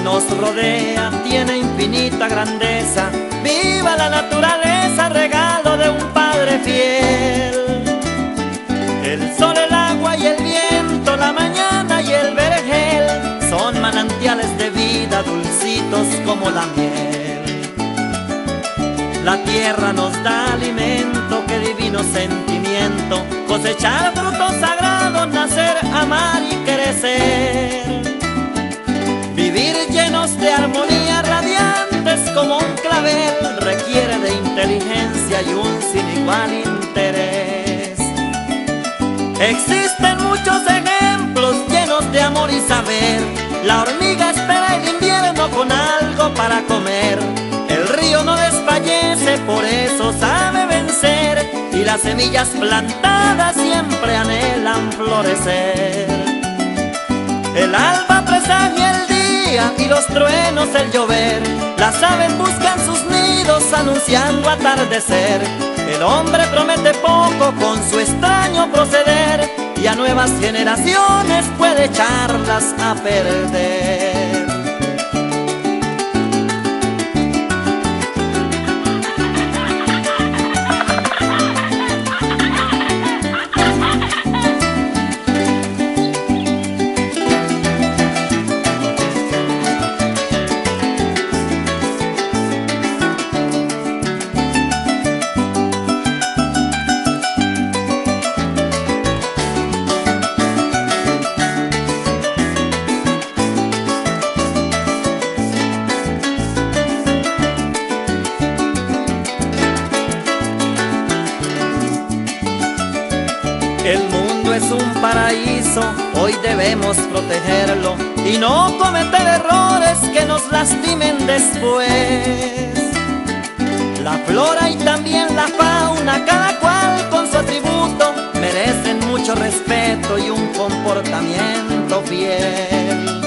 nos rodea tiene infinita grandeza. Viva la naturaleza, regalo de un padre fiel. El sol, el agua y el viento, la mañana y el vergel son manantiales de vida, dulcitos como la miel. La tierra nos da alimento, qué divino sentimiento, cosechar frutos sagrados, nacer, amar y crecer. Vivir llenos de armonía, radiantes como un clavel, requiere de inteligencia y un sin igual interés. Existen muchos ejemplos llenos de amor y saber. La hormiga espera el invierno con algo para comer. El río no desfallece, por eso sabe vencer. Y las semillas plantadas siempre anhelan florecer. El alba presagia el día y los truenos el llover. Las aves buscan sus nidos anunciando atardecer. El hombre promete poco con su extraño proceder y a nuevas generaciones puede echarlas a perder. El mundo es un paraíso, hoy debemos protegerlo y no cometer errores que nos lastimen después. La flora y también la fauna, cada cual con su atributo, merecen mucho respeto y un comportamiento fiel.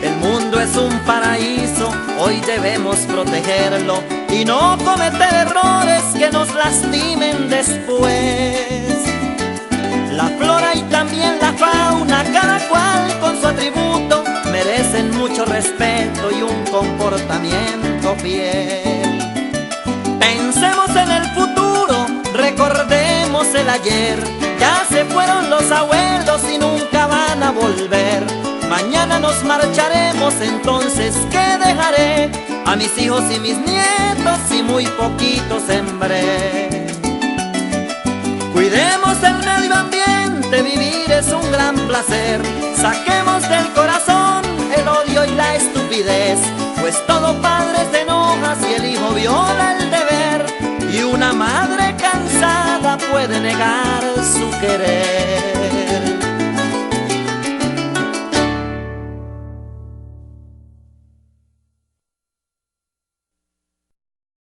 El mundo es un paraíso, hoy debemos protegerlo y no cometer errores que nos lastimen después. La flora y también la fauna, cada cual con su atributo, merecen mucho respeto y un comportamiento fiel. Pensemos en el futuro, recordemos el ayer. Ya se fueron los abuelos y nunca van a volver. Mañana nos marcharemos, entonces ¿qué dejaré? A mis hijos y mis nietos y muy poquito sembré. Cuidemos el medio ambiente, vivir es un gran placer. Saquemos del corazón el odio y la estupidez, pues todo padre se enoja si el hijo viola el deber, y una madre cansada puede negar su querer.